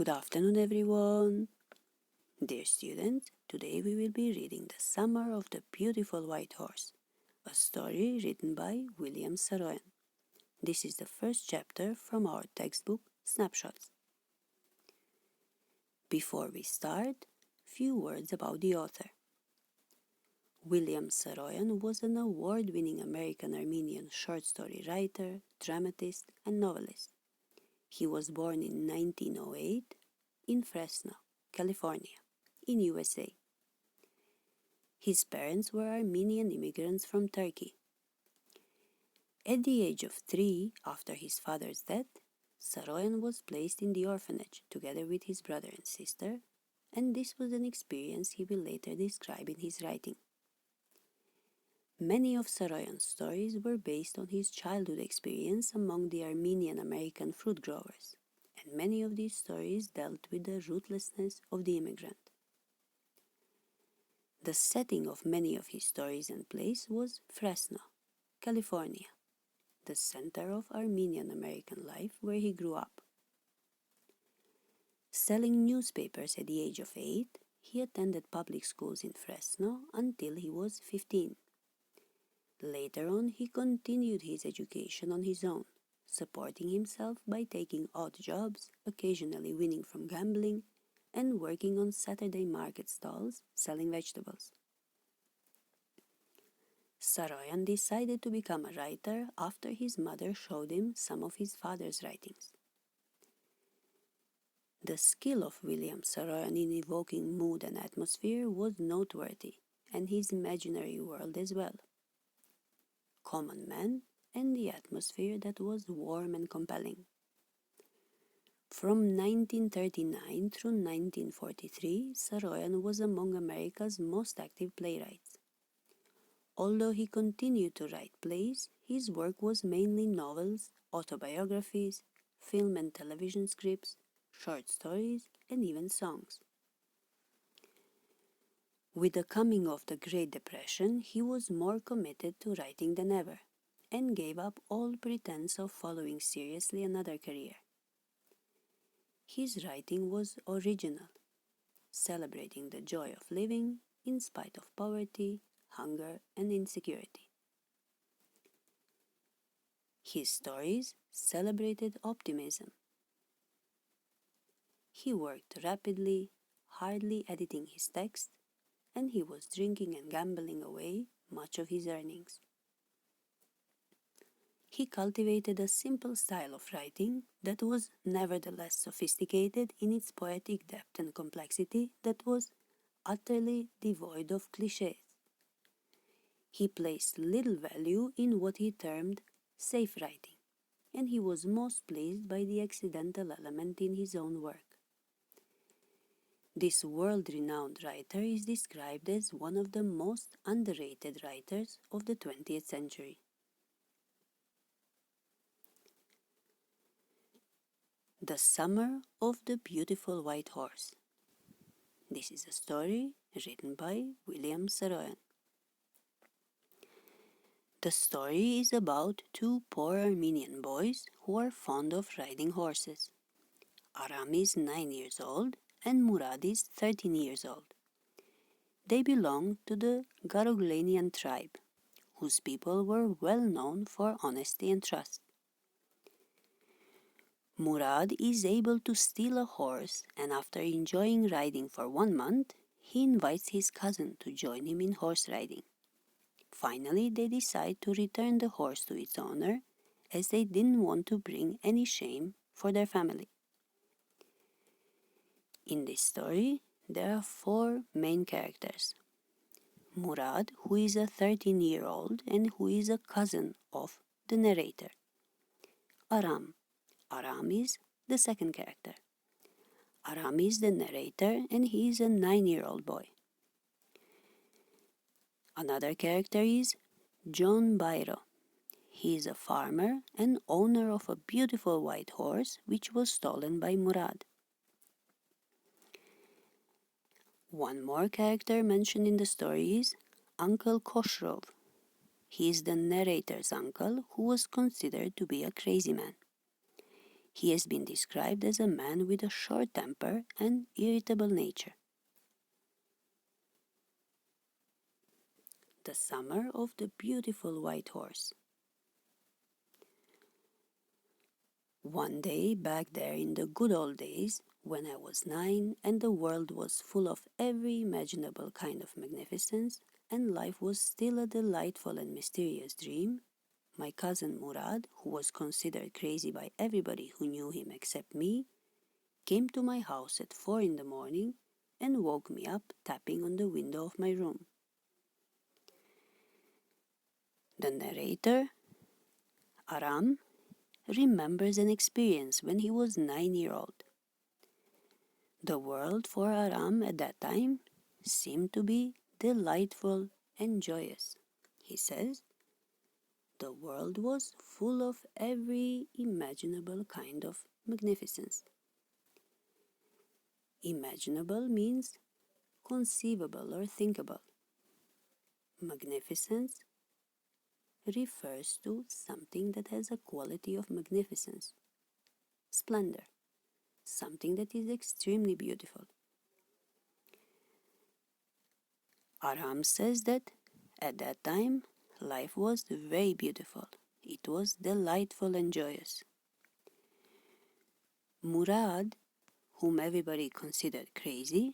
Good afternoon, everyone. Dear students, today we will be reading The Summer of the Beautiful White Horse, a story written by William Saroyan. This is the first chapter from our textbook, Snapshots. Before we start, few words about the author. William Saroyan was an award-winning American-Armenian short story writer, dramatist, and novelist. He was born in 1908 in Fresno, California, in USA. His parents were Armenian immigrants from Turkey. At the age of 3, after his father's death, Saroyan was placed in the orphanage together with his brother and sister, and this was an experience he will later describe in his writing. Many of Saroyan's stories were based on his childhood experience among the Armenian American fruit growers, and many of these stories dealt with the ruthlessness of the immigrant. The setting of many of his stories and plays was Fresno, California, the center of Armenian American life where he grew up. Selling newspapers at the age of 8, he attended public schools in Fresno until he was 15. Later on, he continued his education on his own, supporting himself by taking odd jobs, occasionally winning from gambling, and working on Saturday market stalls selling vegetables. Saroyan decided to become a writer after his mother showed him some of his father's writings. The skill of William Saroyan in evoking mood and atmosphere was noteworthy, and his imaginary world as well. Common man and the atmosphere that was warm and compelling. From 1939 through 1943, Saroyan was among America's most active playwrights. Although he continued to write plays, his work was mainly novels, autobiographies, film and television scripts, short stories, and even songs. With the coming of the Great Depression, he was more committed to writing than ever, and gave up all pretense of following seriously another career. His writing was original, celebrating the joy of living in spite of poverty, hunger, and insecurity. His stories celebrated optimism. He worked rapidly, hardly editing his text, and he was drinking and gambling away much of his earnings. He cultivated a simple style of writing that was nevertheless sophisticated in its poetic depth and complexity that was utterly devoid of clichés. He placed little value in what he termed safe writing, and he was most pleased by the accidental element in his own work. This world-renowned writer is described as one of the most underrated writers of the 20th century. The Summer of the Beautiful White Horse. This is a story written by William Saroyan. The story is about two poor Armenian boys who are fond of riding horses. Aram is 9 years old and Murad is 13 years old. They belong to the Garoglanian tribe, whose people were well known for honesty and trust. Murad is able to steal a horse, and after enjoying riding for 1 month, he invites his cousin to join him in horse riding. Finally, they decide to return the horse to its owner, as they didn't want to bring any shame for their family. In this story, there are 4 main characters. Murad, who is a 13-year-old and who is a cousin of the narrator. Aram. Aram is the second character. Aram is the narrator and he is a 9-year-old boy. Another character is John Bairo. He is a farmer and owner of a beautiful white horse which was stolen by Murad. One more character mentioned in the story is Uncle Khosrov. He is the narrator's uncle who was considered to be a crazy man. He has been described as a man with a short temper and irritable nature. The Summer of the Beautiful White Horse. One day back there in the good old days, when I was 9 and the world was full of every imaginable kind of magnificence, and life was still a delightful and mysterious dream, my cousin Murad, who was considered crazy by everybody who knew him except me, came to my house at 4 in the morning and woke me up tapping on the window of my room. The narrator, Aram, remembers an experience when he was 9-year-old. The world for Aram at that time seemed to be delightful and joyous. He says, the world was full of every imaginable kind of magnificence. Imaginable means conceivable or thinkable. Magnificence refers to something that has a quality of magnificence, splendor, something that is extremely beautiful. Aram says that at that time, life was very beautiful. It was delightful and joyous. Murad, whom everybody considered crazy,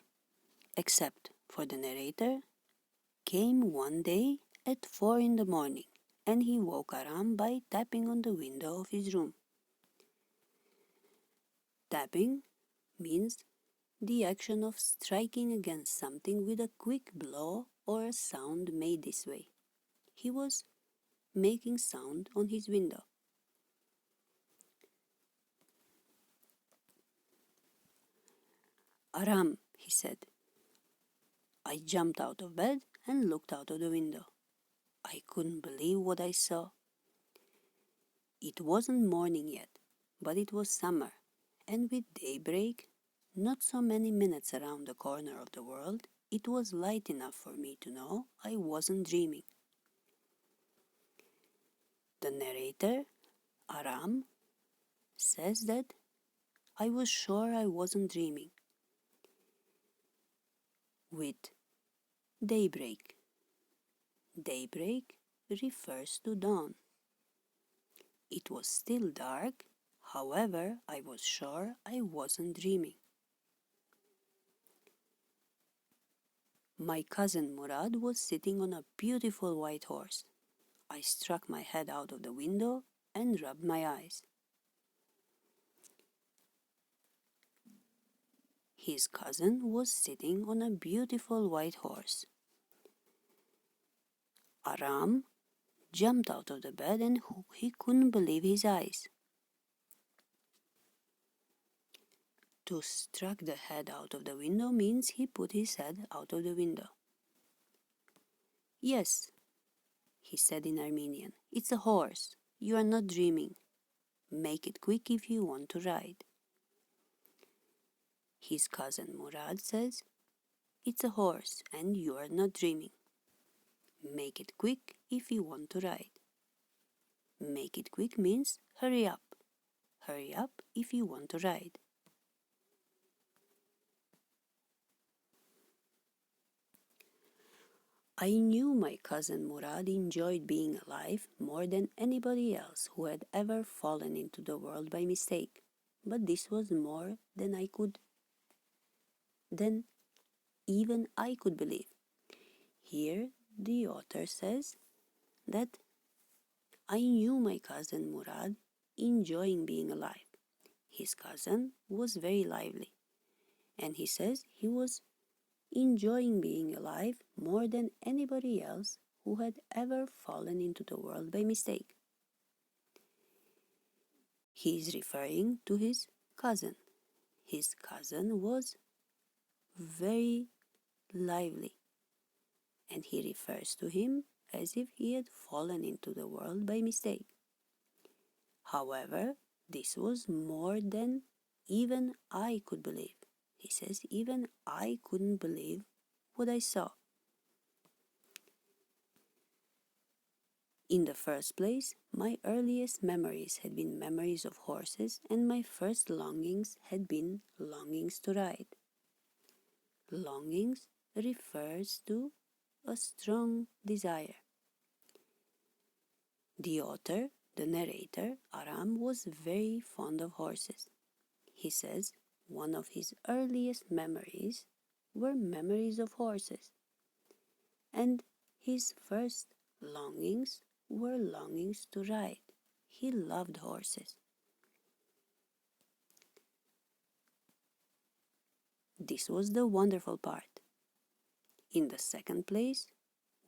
except for the narrator, came one day at 4 in the morning, and he woke Aram by tapping on the window of his room. Tapping means the action of striking against something with a quick blow or a sound made this way. He was making sound on his window. Aram, he said. I jumped out of bed and looked out of the window. I couldn't believe what I saw. It wasn't morning yet, but it was summer, and with daybreak, not so many minutes around the corner of the world, it was light enough for me to know I wasn't dreaming. The narrator, Aram, says that I was sure I wasn't dreaming. With daybreak. Daybreak refers to dawn. It was still dark, however, I was sure I wasn't dreaming. My cousin Murad was sitting on a beautiful white horse. I struck my head out of the window and rubbed my eyes. His cousin was sitting on a beautiful white horse. Aram jumped out of the bed and he couldn't believe his eyes. To struck the head out of the window means he put his head out of the window. Yes, he said in Armenian, it's a horse. You are not dreaming. Make it quick if you want to ride. His cousin Murad says, it's a horse and you are not dreaming. Make it quick if you want to ride. Make it quick means hurry up. Hurry up if you want to ride. I knew my cousin Murad enjoyed being alive more than anybody else who had ever fallen into the world by mistake, but this was more than even I could believe. Here the author says that I knew my cousin Murad enjoying being alive. His cousin was very lively, and he says he was enjoying being alive more than anybody else who had ever fallen into the world by mistake. He is referring to his cousin. His cousin was very lively, and he refers to him as if he had fallen into the world by mistake. However, this was more than even I could believe. He says, even I couldn't believe what I saw. In the first place, my earliest memories had been memories of horses, and my first longings had been longings to ride. Longings refers to a strong desire. The author, the narrator, Aram, was very fond of horses. He says one of his earliest memories were memories of horses, and his first longings were longings to ride. He loved horses. This was the wonderful part. In the second place,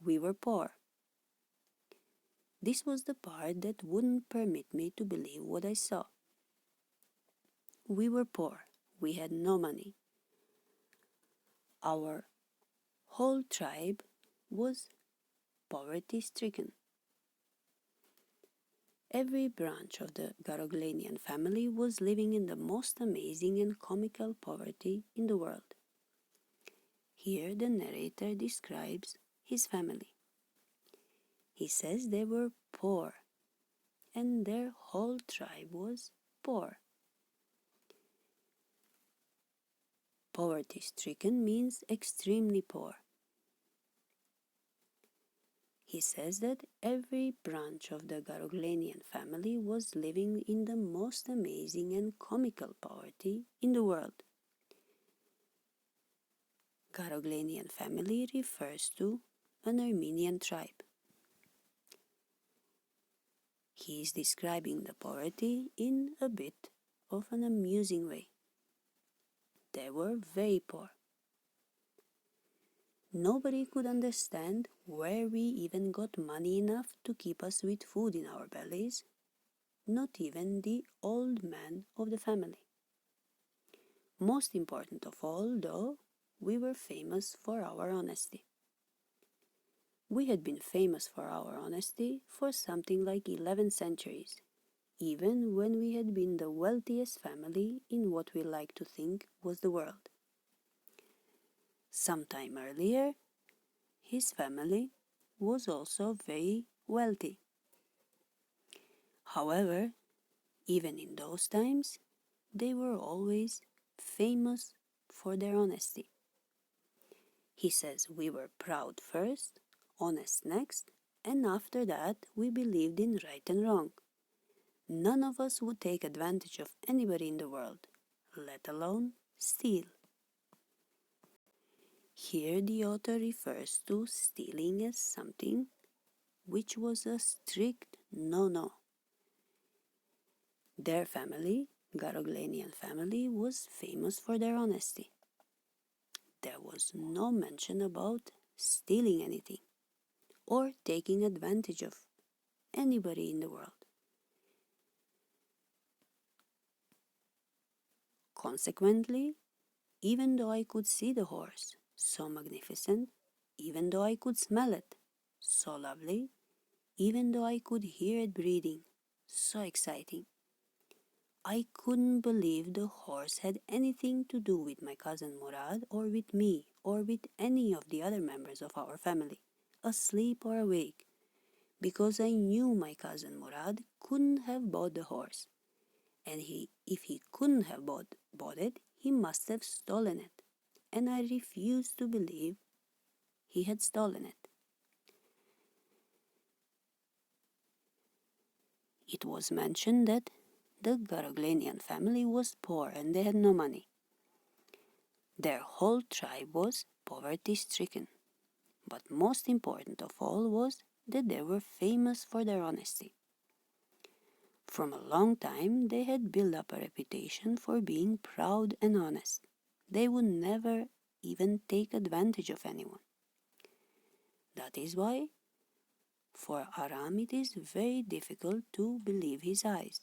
we were poor. This was the part that wouldn't permit me to believe what I saw. We were poor. We had no money. Our whole tribe was poverty-stricken. Every branch of the Garoglanian family was living in the most amazing and comical poverty in the world. Here the narrator describes his family. He says they were poor, and their whole tribe was poor. Poverty-stricken means extremely poor. He says that every branch of the Garoglanian family was living in the most amazing and comical poverty in the world. Garoglanian family refers to an Armenian tribe. He is describing the poverty in a bit of an amusing way. They were very poor. Nobody could understand where we even got money enough to keep us with food in our bellies, not even the old man of the family. Most important of all, though, we were famous for our honesty. We had been famous for our honesty for something like 11 centuries, even when we had been the wealthiest family in what we like to think was the world. Sometime earlier, his family was also very wealthy. However, even in those times, they were always famous for their honesty. He says we were proud first, honest next, and after that we believed in right and wrong. None of us would take advantage of anybody in the world, let alone steal. Here the author refers to stealing as something which was a strict no-no. Their family, Garoglanian family, was famous for their honesty. There was no mention about stealing anything or taking advantage of anybody in the world. Consequently, even though I could see the horse, so magnificent, even though I could smell it, so lovely, even though I could hear it breathing, so exciting, I couldn't believe the horse had anything to do with my cousin Murad or with me or with any of the other members of our family, asleep or awake, because I knew my cousin Murad couldn't have bought the horse, and if he couldn't have bought it, he must have stolen it, and I refused to believe he had stolen it. It was mentioned that the Garoglanian family was poor and they had no money. Their whole tribe was poverty-stricken, but most important of all was that they were famous for their honesty. From a long time they had built up a reputation for being proud and honest. They would never even take advantage of anyone. That is why, for Aram it is very difficult to believe his eyes,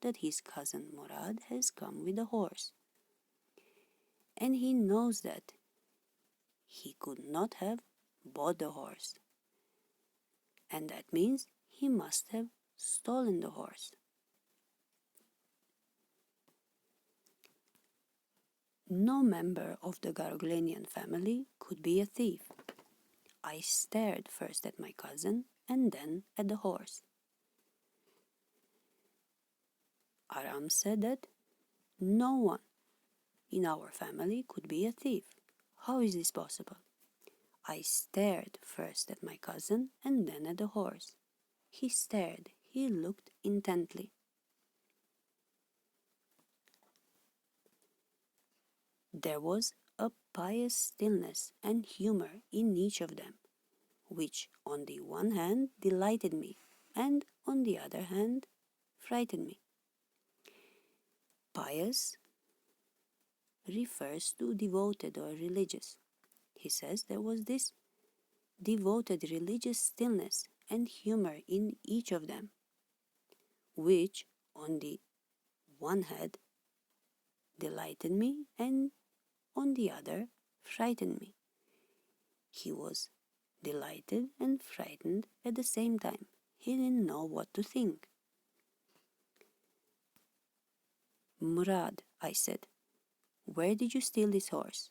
that his cousin Murad has come with a horse. And he knows that he could not have bought the horse. And that means he must have stolen the horse. No member of the Garoglanian family could be a thief. I stared first at my cousin and then at the horse. Aram said that no one in our family could be a thief. How is this possible? I stared first at my cousin and then at the horse. He stared. He looked intently. There was a pious stillness and humor in each of them, which on the one hand delighted me and on the other hand frightened me. Pious refers to devoted or religious. He says there was this devoted religious stillness and humor in each of them, which on the one hand delighted me and on the other frightened me. He was delighted and frightened at the same time. He didn't know what to think. Murad, I said, where did you steal this horse?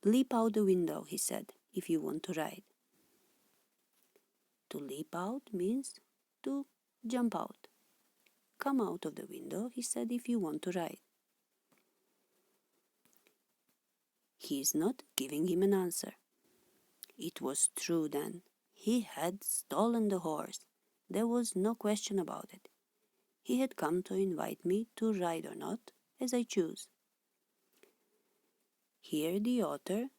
Leap out the window, he said, if you want to ride. To leap out means to jump out. Come out of the window, he said, if you want to ride. He is not giving him an answer. It was true then. He had stolen the horse. There was no question about it. He had come to invite me to ride or not, as I choose. Here the author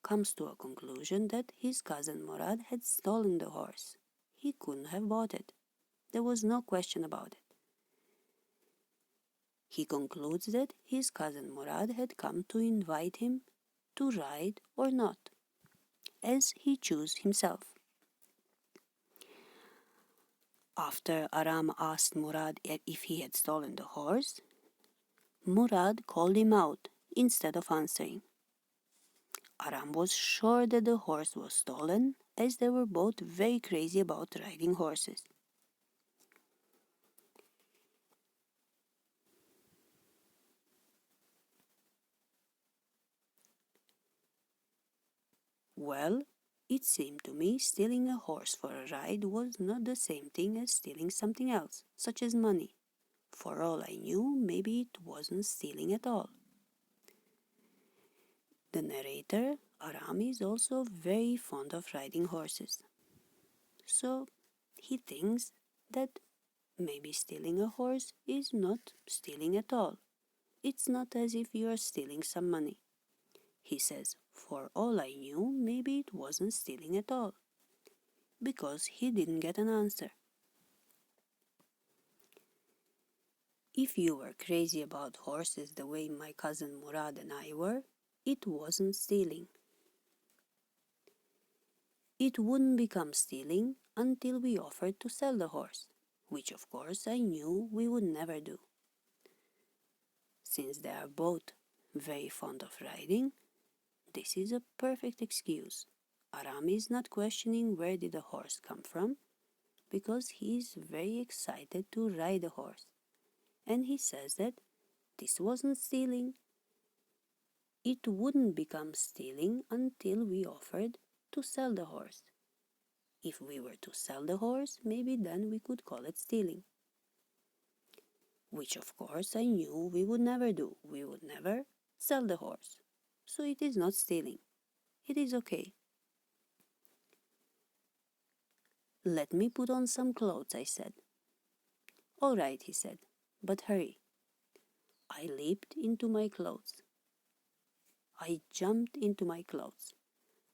comes to a conclusion that his cousin Murad had stolen the horse. He couldn't have bought it. There was no question about it. He concludes that his cousin Murad had come to invite him to ride or not, as he chose himself. After Aram asked Murad if he had stolen the horse, Murad called him out instead of answering. Aram was sure that the horse was stolen, as they were both very crazy about riding horses. Well, it seemed to me stealing a horse for a ride was not the same thing as stealing something else, such as money. For all I knew, maybe it wasn't stealing at all. The narrator, Aram, is also very fond of riding horses. So he thinks that maybe stealing a horse is not stealing at all. It's not as if you are stealing some money. He says, for all I knew, maybe it wasn't stealing at all, because he didn't get an answer. If you were crazy about horses the way my cousin Murad and I were, it wasn't stealing. It wouldn't become stealing until we offered to sell the horse, which of course I knew we would never do. Since they are both very fond of riding, this is a perfect excuse. Aram is not questioning where did the horse come from, because he is very excited to ride the horse. And he says that this wasn't stealing. It wouldn't become stealing until we offered to sell the horse. If we were to sell the horse, maybe then we could call it stealing. Which of course I knew we would never do. We would never sell the horse. So it is not stealing. It is okay. Let me put on some clothes, I said. All right, he said, but hurry. I leaped into my clothes. I jumped into my clothes.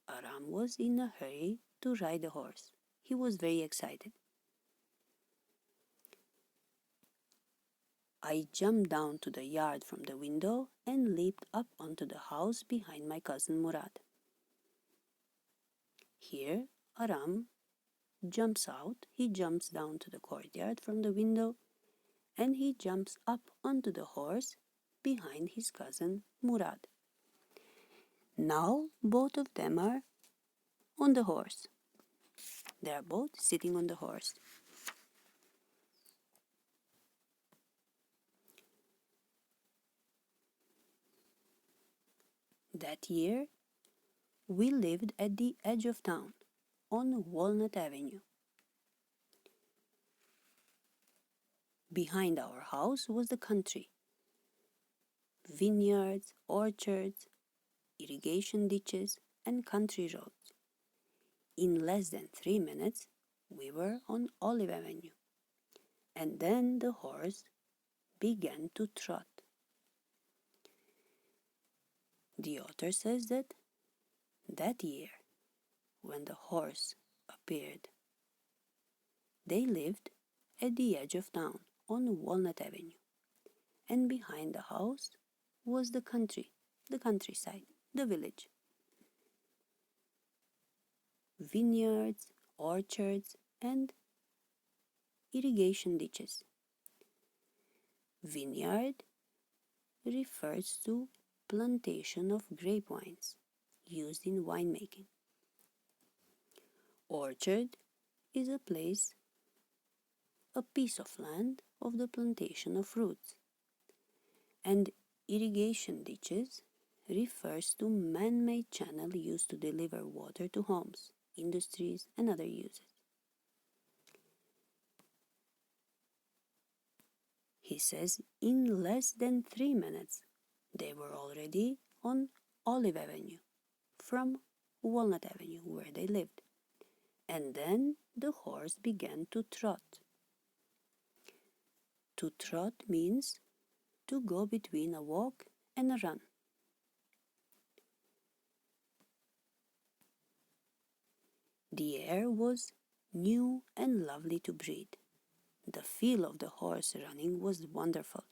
Aram was in a hurry to ride the horse. He was very excited. I jumped down to the yard from the window and leaped up onto the house behind my cousin Murad. Here, Aram jumps out. He jumps down to the courtyard from the window and he jumps up onto the horse behind his cousin Murad. Now both of them are on the horse. They are both sitting on the horse. That year, We lived at the edge of town, on Walnut Avenue. Behind our house was the country. Vineyards, orchards, irrigation ditches, and country roads. In less than 3 minutes, we were on Olive Avenue. And then the horse began to trot. The author says that year, when the horse appeared, they lived at the edge of town on Walnut Avenue, and behind the house was the countryside, the village. Vineyards, orchards, and irrigation ditches. Vineyard refers to plantation of grape wines used in winemaking. Orchard is a place, a piece of land of the plantation of fruits. And irrigation ditches refers to man-made channel used to deliver water to homes, industries, and other uses. He says in less than 3 minutes, they were already on Olive Avenue from Walnut Avenue where they lived. And then the horse began to trot. To trot means to go between a walk and a run. The air was new and lovely to breathe. The feel of the horse running was wonderful.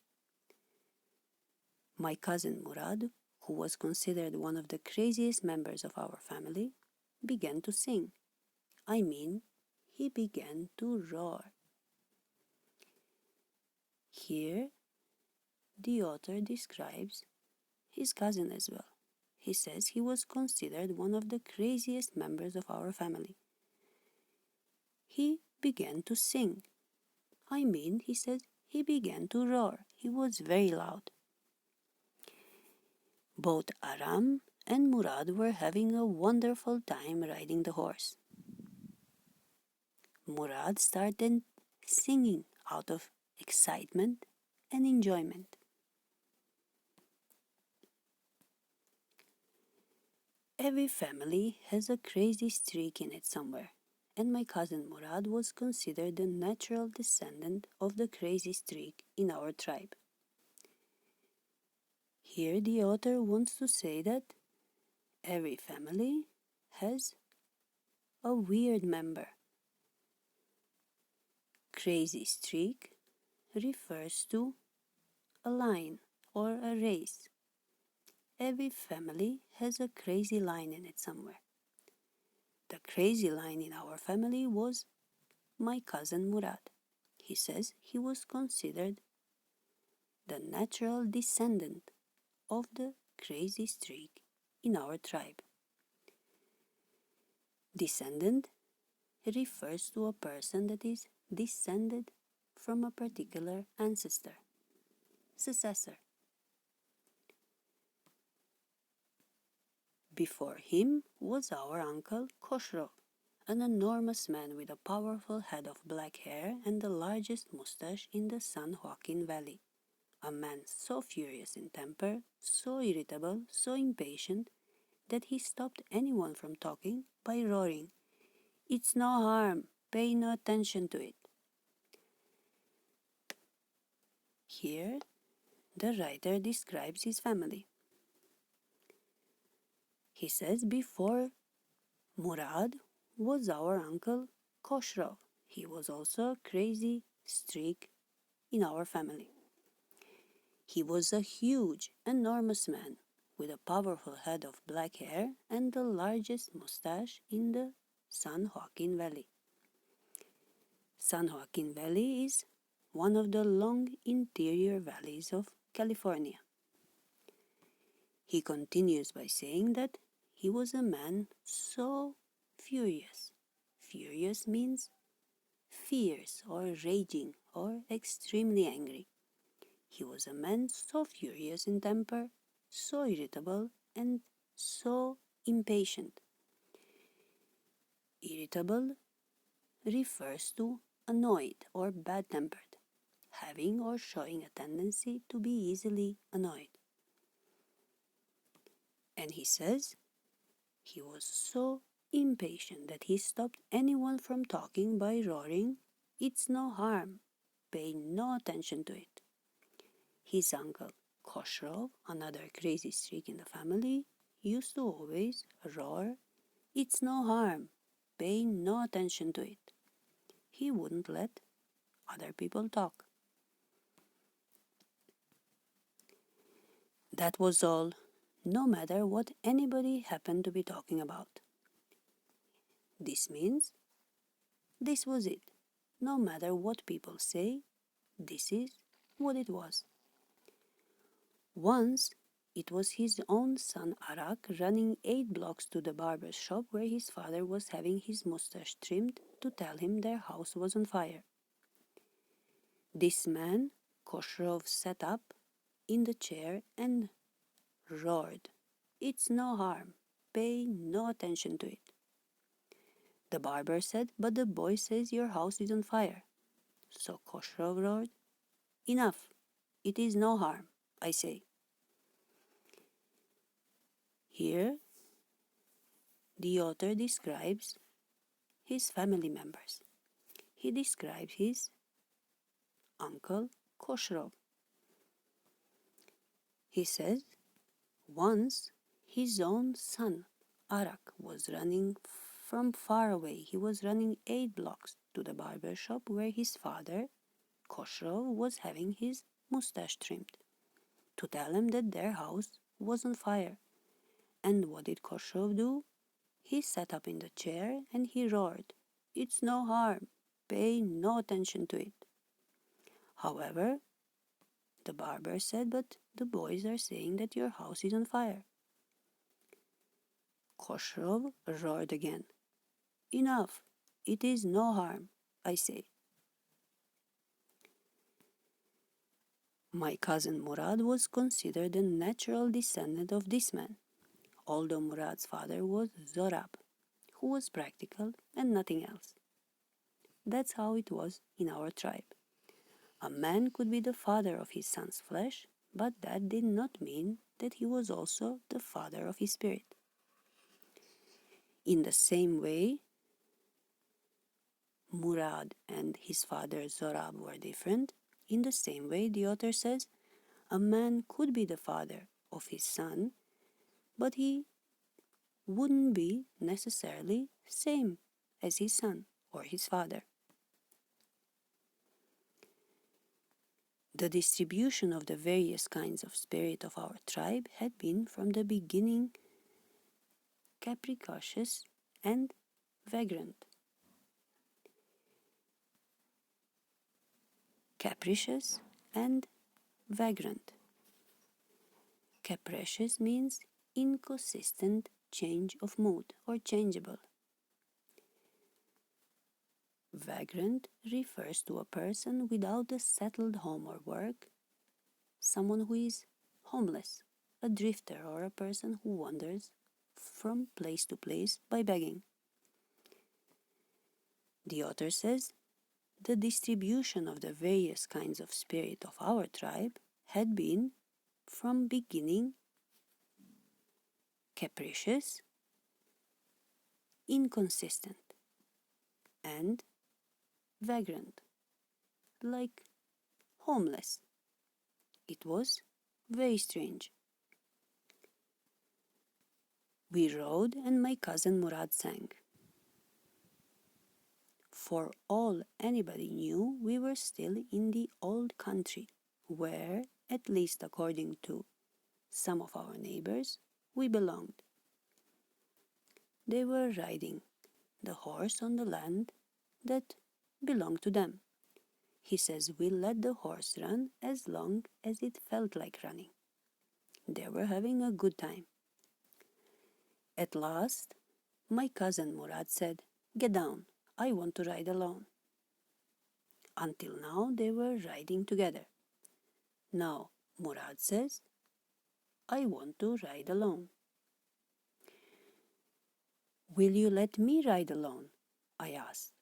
My cousin Murad, who was considered one of the craziest members of our family, began to sing. I mean, he began to roar. Here, the author describes his cousin as well. He says he was considered one of the craziest members of our family. He began to sing. I mean, he says he began to roar. He was very loud. Both Aram and Murad were having a wonderful time riding the horse. Murad started singing out of excitement and enjoyment. Every family has a crazy streak in it somewhere, and my cousin Murad was considered the natural descendant of the crazy streak in our tribe. Here the author wants to say that every family has a weird member. Crazy streak refers to a line or a race. Every family has a crazy line in it somewhere. The crazy line in our family was my cousin Murad. He says he was considered the natural descendant of the crazy streak in our tribe. Descendant refers to a person that is descended from a particular ancestor, successor. Before him was our uncle Khosrow, an enormous man with a powerful head of black hair and the largest mustache in the San Joaquin Valley. A man so furious in temper, so irritable, so impatient, that he stopped anyone from talking by roaring, "It's no harm, pay no attention to it." Here, the writer describes his family. He says before Murad was our uncle Khosrow. He was also a crazy streak in our family. He was a huge, enormous man with a powerful head of black hair and the largest mustache in the San Joaquin Valley. San Joaquin Valley is one of the long interior valleys of California. He continues by saying that he was a man so furious. Furious means fierce or raging or extremely angry. He was a man so furious in temper, so irritable, and so impatient. Irritable refers to annoyed or bad-tempered, having or showing a tendency to be easily annoyed. And he says he was so impatient that he stopped anyone from talking by roaring, "It's no harm, pay no attention to it." His uncle Khosrow, another crazy streak in the family, used to always roar, "It's no harm, pay no attention to it." He wouldn't let other people talk. That was all, no matter what anybody happened to be talking about. This means this was it. No matter what people say, this is what it was. Once, it was his own son Arak running 8 blocks to the barber's shop where his father was having his mustache trimmed to tell him their house was on fire. This man, Khosrow, sat up in the chair and roared, "It's no harm, pay no attention to it." The barber said, "But the boy says your house is on fire." So Khosrow roared, "Enough, it is no harm, I say." Here, the author describes his family members. He describes his uncle Khosrow. He says, once his own son Arak was running from far away. He was running 8 blocks to the barber shop where his father, Khosrow, was having his mustache trimmed to tell him that their house was on fire. And what did Khosrow do? He sat up in the chair and he roared, "It's no harm, pay no attention to it." However, the barber said, "But the boys are saying that your house is on fire." Khosrow roared again, "Enough, it is no harm, I say." My cousin Murad was considered a natural descendant of this man, although Murad's father was Zorab, who was practical and nothing else. That's how it was in our tribe. A man could be the father of his son's flesh, but that did not mean that he was also the father of his spirit. In the same way, Murad and his father Zorab were different. In the same way, the author says, a man could be the father of his son, but he wouldn't be necessarily same as his son or his father. The distribution of the various kinds of spirit of our tribe had been from the beginning capricious and vagrant. Capricious and vagrant. Capricious means inconsistent change of mood or changeable. Vagrant refers to a person without a settled home or work, someone who is homeless, a drifter, or a person who wanders from place to place by begging. The author says, the distribution of the various kinds of spirit of our tribe had been, from beginning, capricious, inconsistent, and vagrant, like homeless. It was very strange. We rode and my cousin Murad sang. For all anybody knew, we were still in the old country, where, at least according to some of our neighbors, we belonged. They were riding the horse on the land that belonged to them. He says we let the horse run as long as it felt like running. They were having a good time. At last, my cousin Murad said, "Get down, I want to ride alone." Until now, they were riding together. Now, Murad says, "I want to ride alone." "Will you let me ride alone?" I asked.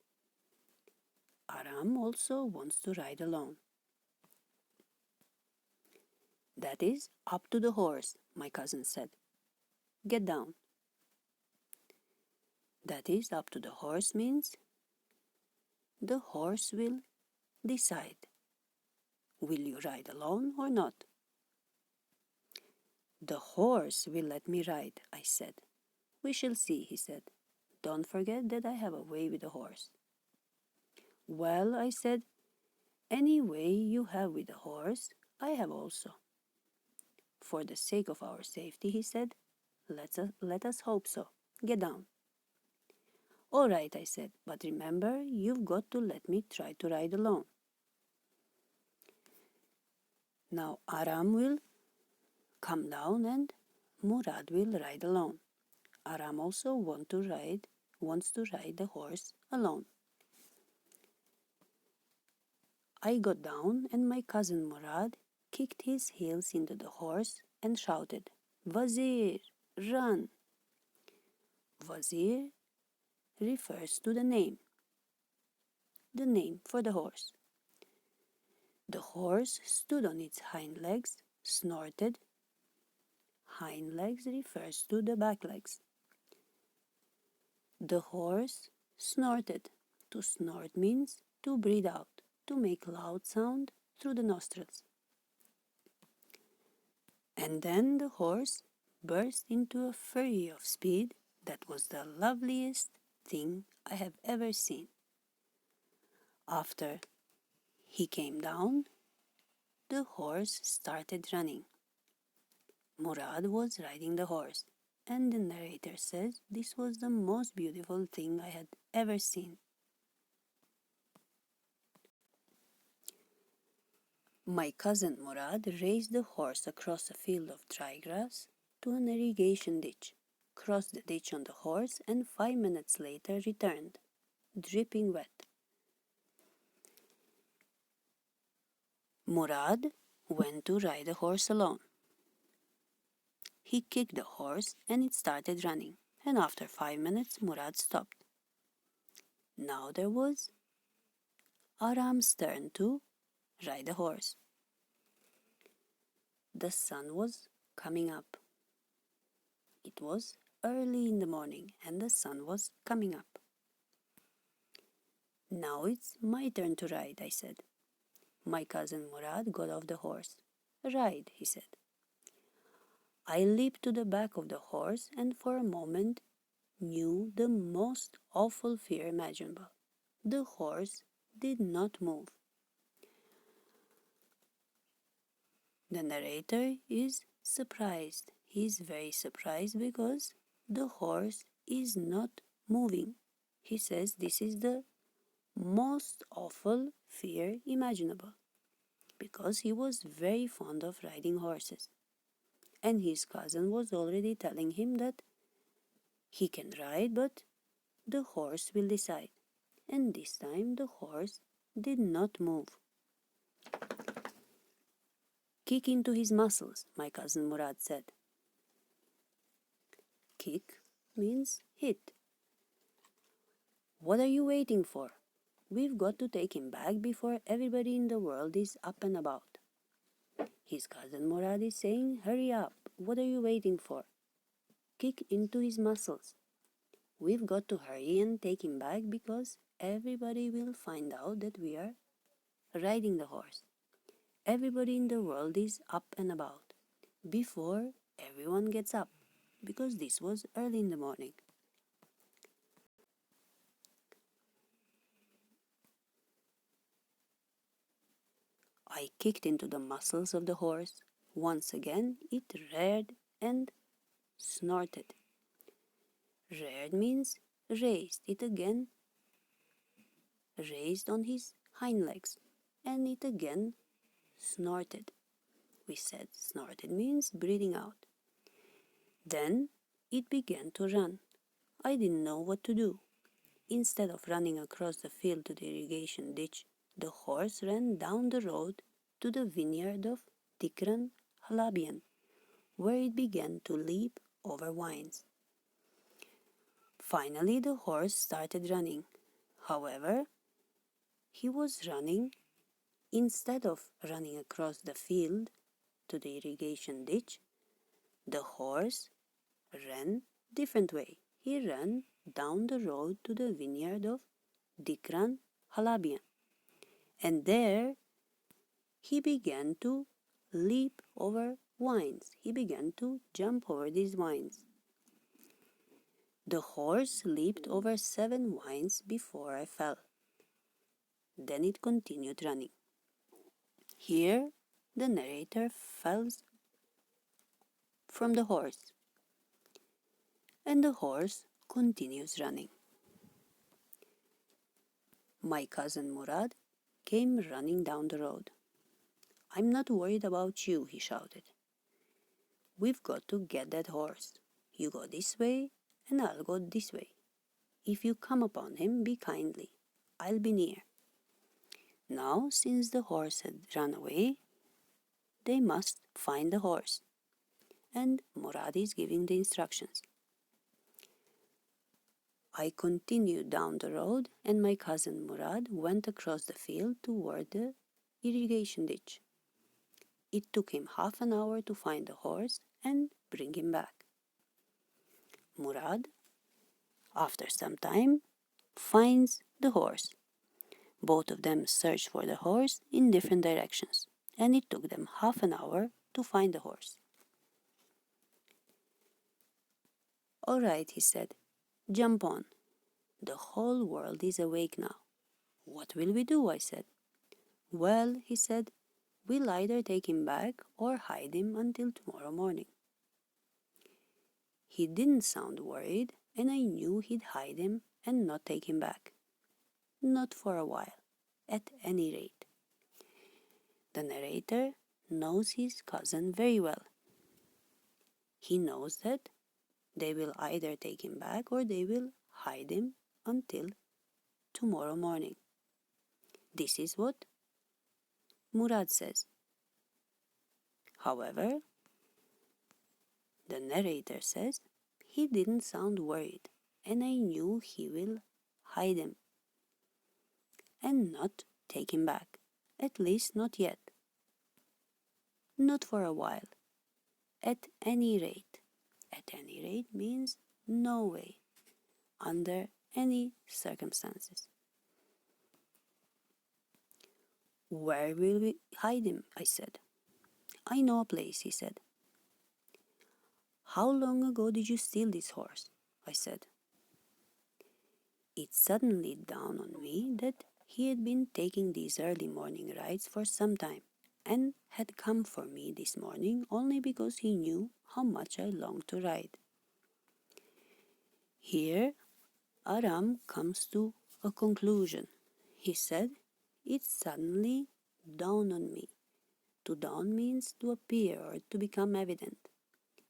"Aram also wants to ride alone." "That is up to the horse," my cousin said. "Get down." "That is up to the horse" means the horse will decide. Will you ride alone or not? "The horse will let me ride," I said. "We shall see," he said. "Don't forget that I have a way with the horse." "Well," I said, "any way you have with the horse, I have also." "For the sake of our safety," he said, let us hope so. Get down." "All right," I said, "but remember, you've got to let me try to ride alone." Now Aram will come down and Murad will ride alone. Aram also wants to ride the horse alone. I got down and my cousin Murad kicked his heels into the horse and shouted, "Wazir, run!" Wazir refers to the name for the horse. The horse stood on its hind legs, snorted. Hind legs refers to the back legs. The horse snorted. To snort means to breathe out, to make loud sound through the nostrils. And then the horse burst into a fury of speed that was the loveliest thing I have ever seen. After he came down, the horse started running. Murad was riding the horse, and the narrator says this was the most beautiful thing I had ever seen. My cousin Murad raced the horse across a field of dry grass to an irrigation ditch, crossed the ditch on the horse, and 5 minutes later returned, dripping wet. Murad went to ride the horse alone. He kicked the horse and it started running, and after 5 minutes Murad stopped. Now there was Aram's turn to ride the horse. The sun was coming up. It was early in the morning and the sun was coming up. "Now it's my turn to ride," I said. My cousin Murad got off the horse. "Ride," he said. I leaped to the back of the horse and for a moment knew the most awful fear imaginable. The horse did not move. The narrator is surprised. He is very surprised because the horse is not moving. He says this is the most awful fear imaginable because he was very fond of riding horses. And his cousin was already telling him that he can ride, but the horse will decide. And this time the horse did not move. "Kick into his muscles," my cousin Murad said. Kick means hit. "What are you waiting for? We've got to take him back before everybody in the world is up and about." His cousin Murad is saying, "Hurry up, what are you waiting for? Kick into his muscles. We've got to hurry and take him back because everybody will find out that we are riding the horse. Everybody in the world is up and about before everyone gets up," because this was early in the morning. I kicked into the muscles of the horse. Once again, it reared and snorted. Reared means raised. It again raised on his hind legs, and it again snorted. We said snorted means breathing out. Then it began to run. I didn't know what to do. Instead of running across the field to the irrigation ditch, the horse ran down the road to the vineyard of Tikran Halabian, where it began to leap over vines. Finally, the horse started running. However, he was running, instead of running across the field to the irrigation ditch, the horse ran different way. He ran down the road to the vineyard of Dikran Halabian, and there he began to leap over vines. He began to jump over these vines. The horse leaped over 7 vines before I fell. Then it continued running. Here, the narrator falls from the horse, and the horse continues running. My cousin Murad came running down the road. "I'm not worried about you," he shouted. "We've got to get that horse. You go this way, and I'll go this way. If you come upon him, be kindly. I'll be near." Now, since the horse had run away, they must find the horse, and Murad is giving the instructions. I continued down the road, and my cousin Murad went across the field toward the irrigation ditch. It took him half an hour to find the horse and bring him back. Murad, after some time, finds the horse. Both of them searched for the horse in different directions, and it took them half an hour to find the horse. "All right," he said, "jump on. The whole world is awake now." "What will we do?" I said. "Well," he said, "we'll either take him back or hide him until tomorrow morning." He didn't sound worried, and I knew he'd hide him and not take him back. Not for a while, at any rate. The narrator knows his cousin very well. He knows that they will either take him back or they will hide him until tomorrow morning. This is what Murad says. However, the narrator says he didn't sound worried, and I knew he will hide him and not take him back, at least not yet. Not for a while, at any rate. At any rate means no way, under any circumstances. "Where will we hide him?" I said. "I know a place," he said. "How long ago did you steal this horse?" I said. It suddenly dawned on me that he had been taking these early morning rides for some time, and had come for me this morning only because he knew how much I longed to ride. Here, Aram comes to a conclusion. He said, "It suddenly dawned on me." To dawn means to appear or to become evident.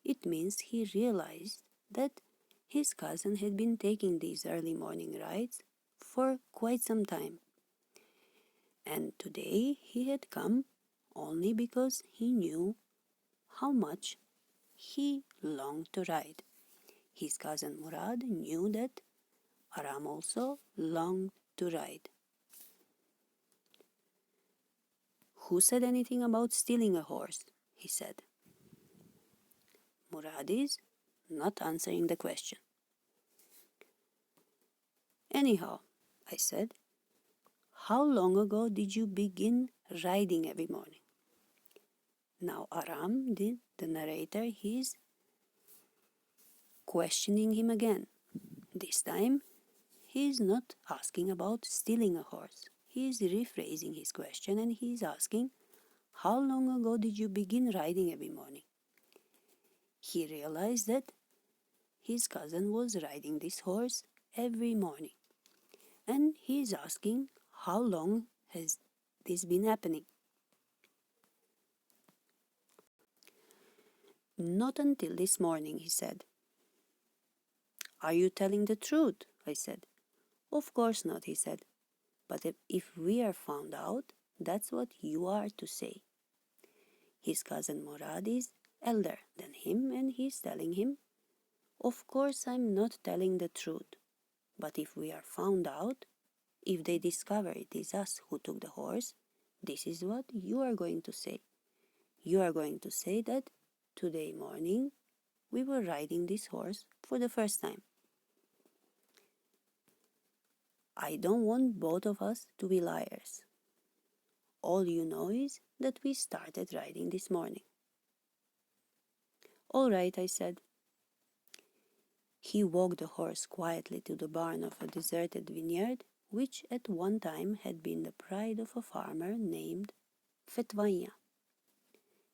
It means he realized that his cousin had been taking these early morning rides for quite some time. And today he had come only because he knew how much he longed to ride. His cousin Murad knew that Aram also longed to ride. "Who said anything about stealing a horse?" he said. Murad is not answering the question. "Anyhow," I said, "how long ago did you begin riding every morning?" Now Aram, the narrator, he's questioning him again. This time, he's not asking about stealing a horse. He's rephrasing his question and he's asking, "How long ago did you begin riding every morning?" He realized that his cousin was riding this horse every morning. And he's asking, how long has this been happening? "Not until this morning," he said. "Are you telling the truth?" I said. "Of course not," he said. "But if we are found out, that's what you are to say." His cousin Murad is elder than him, and he's telling him Of course, I'm not telling the truth, but if we are found out, if they discover it is us who took the horse, this is what you are going to say. You are going to say that today morning we were riding this horse for the first time. I don't want both of us to be liars. All you know is that we started riding this morning. All right, I said. He walked the horse quietly to the barn of a deserted vineyard, which at one time had been the pride of a farmer named Fetvanya.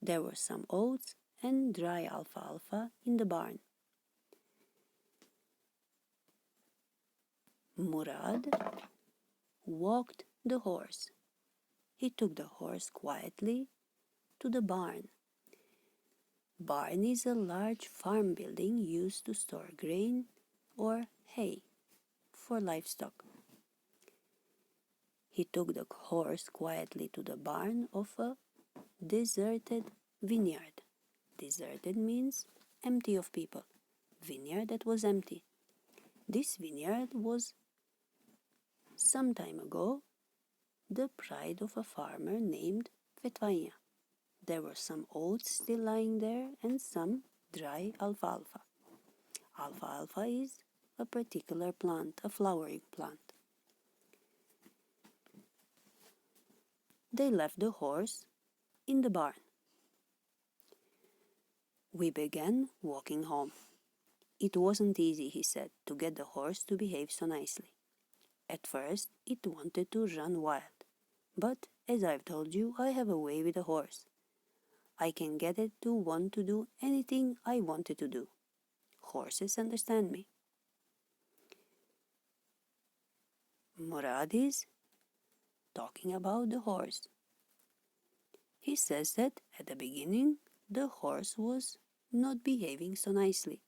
There were some oats and dry alfalfa in the barn. Murad walked the horse. He took the horse quietly to the barn. Barn is a large farm building used to store grain or hay for livestock. He took the horse quietly to the barn of a deserted vineyard. Deserted means empty of people. Vineyard that was empty. This vineyard was some time ago the pride of a farmer named Fetvanya. There were some oats still lying there and some dry alfalfa. Alfalfa is a particular plant, a flowering plant. They left the horse in the barn. We began walking home. It wasn't easy, he said, to get the horse to behave so nicely. At first, it wanted to run wild. But, as I've told you, I have a way with a horse. I can get it to want to do anything I want it to do. Horses understand me. Murad is talking about the horse. He says that at the beginning, the horse was not behaving so nicely.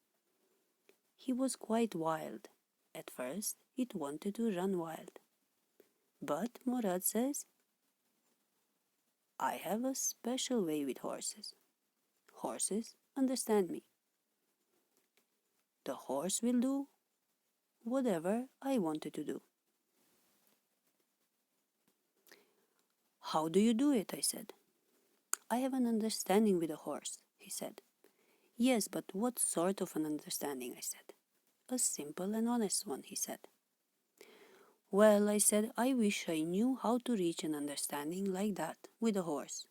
He was quite wild. At first, it wanted to run wild. But Murad says, I have a special way with horses. Horses understand me. The horse will do whatever I want it to do. How do you do it? I said. I have an understanding with a horse, he said. Yes, but what sort of an understanding? I said. A simple and honest one, he said. Well, I said, I wish I knew how to reach an understanding like that with a horse.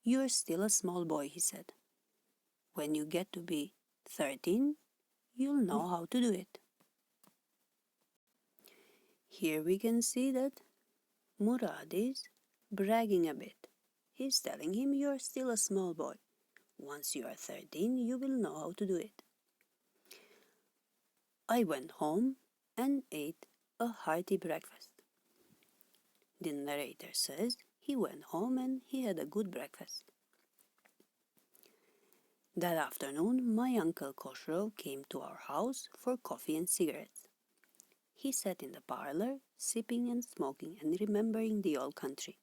You're still a small boy, he said. When you get to be 13, you'll know how to do it. Here we can see that Murad is bragging a bit. He's telling him you're still a small boy. Once you are 13, you will know how to do it. I went home and ate a hearty breakfast. The narrator says he went home and he had a good breakfast. That afternoon, my uncle Khosrow came to our house for coffee and cigarettes. He sat in the parlor, sipping and smoking and remembering the old country.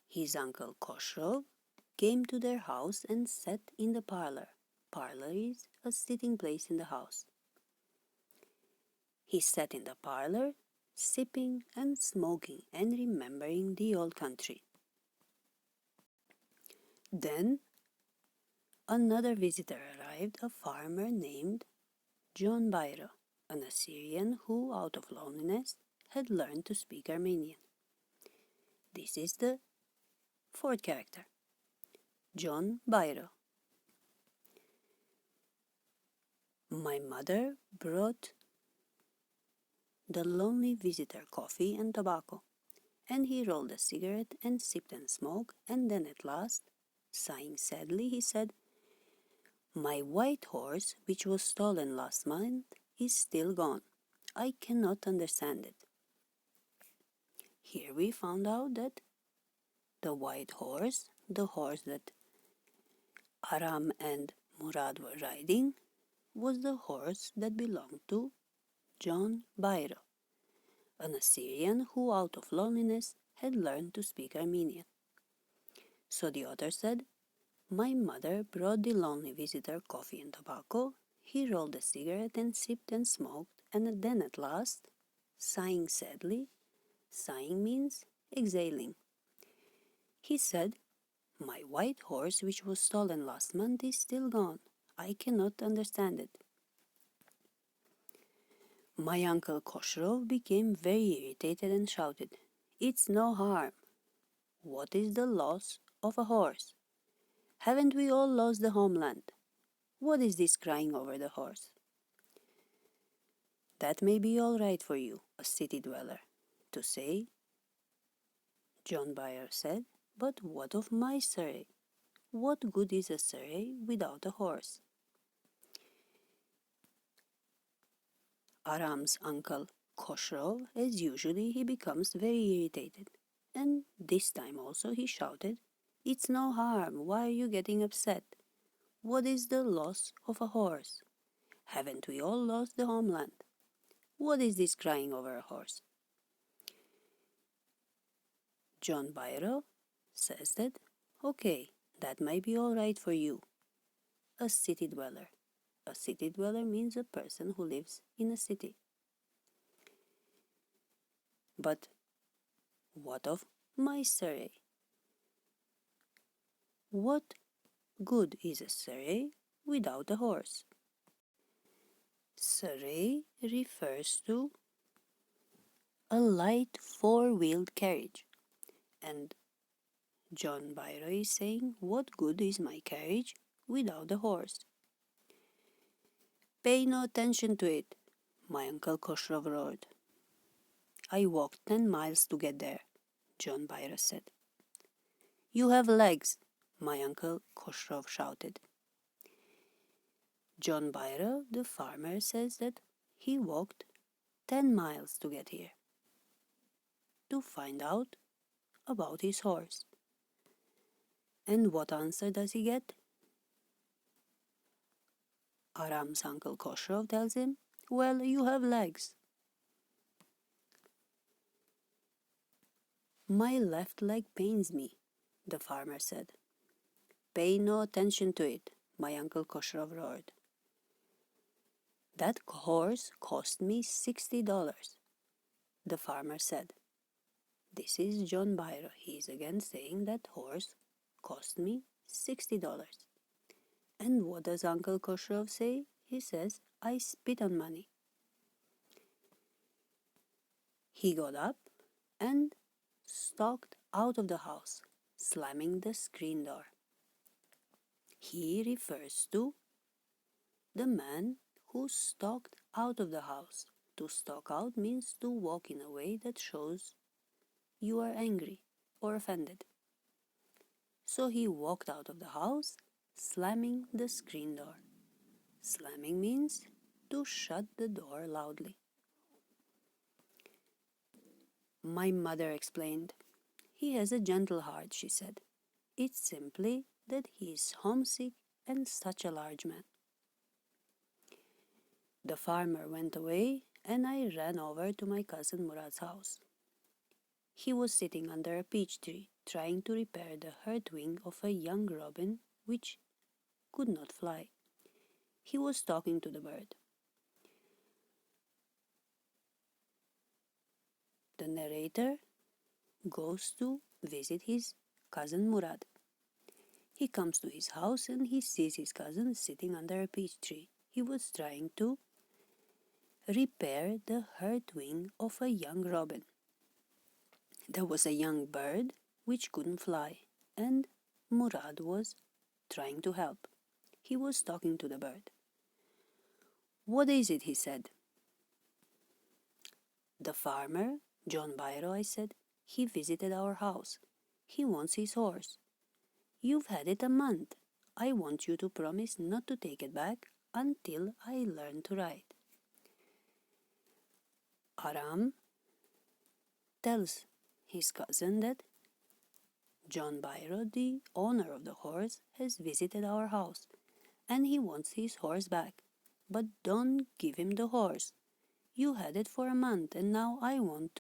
His uncle Khosrow came to their house and sat in the parlor. Parlor is a sitting place in the house. He sat in the parlor, sipping and smoking and remembering the old country. Then another visitor arrived, a farmer named John Byro, an Assyrian who, out of loneliness, had learned to speak Armenian. This is the fourth character, John Byro. My mother brought the lonely visitor coffee and tobacco, and he rolled a cigarette and sipped and smoked, and then at last, sighing sadly, he said, My white horse, which was stolen last month, is still gone. I cannot understand it. Here we found out that the white horse, the horse that Aram and Murad were riding, was the horse that belonged to John Byro, an Assyrian who, out of loneliness, had learned to speak Armenian. So the author said, My mother brought the lonely visitor coffee and tobacco. He rolled a cigarette and sipped and smoked, and then at last, sighing sadly, sighing means exhaling, he said, "My white horse, which was stolen last month, is still gone. I cannot understand it." My uncle Khosrow became very irritated and shouted, "It's no harm. What is the loss of a horse? Haven't we all lost the homeland? What is this crying over the horse?" "That may be all right for you, a city dweller, to say," John Bayer said, "but what of my Surrey? What good is a Surrey without a horse?" Aram's uncle Khosrow, as usually, he becomes very irritated, and this time also he shouted, "It's no harm. Why are you getting upset? What is the loss of a horse? Haven't we all lost the homeland? What is this crying over a horse?" John Byro says that, "Okay, that might be all right for you, a city dweller." A city dweller means a person who lives in a city. "But what of my Surrey? What good is a Surrey without a horse?" Surrey refers to a light four-wheeled carriage, and John Byro is saying, "What good is my carriage without a horse?" "Pay no attention to it," my uncle Khosrow roared. "I walked 10 miles to get there," John Byro said. "You have legs," my uncle Khosrow shouted. John Byro, the farmer, says that he walked 10 miles to get here, to find out about his horse. And what answer does he get? Aram's uncle Khosrow tells him, "Well, you have legs." "My left leg pains me," the farmer said. "Pay no attention to it," my uncle Khosrow roared. "That horse cost me $60, the farmer said. This is John Byro. He is again saying that horse cost me $60. And what does Uncle Khosrow say? He says, "I spit on money." He got up and stalked out of the house, slamming the screen door. He refers to the man who stalked out of the house. To stalk out means to walk in a way that shows you are angry or offended. So he walked out of the house, slamming the screen door. Slamming means to shut the door loudly. My mother explained. "He has a gentle heart," she said. "It's simply that he is homesick and such a large man." The farmer went away, and I ran over to my cousin Murad's house. He was sitting under a peach tree, trying to repair the hurt wing of a young robin which could not fly. He was talking to the bird. The narrator goes to visit his cousin Murad. He comes to his house and he sees his cousin sitting under a peach tree. He was trying to repair the hurt wing of a young robin. There was a young bird which couldn't fly, and Murad was trying to help. He was talking to the bird. "What is it?" he said. "The farmer, John Byro," I said. "He visited our house. He wants his horse. You've had it a month. I want you to promise not to take it back until I learn to ride." Aram tells his cousin that John Byro, the owner of the horse, has visited our house, and he wants his horse back. But don't give him the horse. You had it for a month, and now I want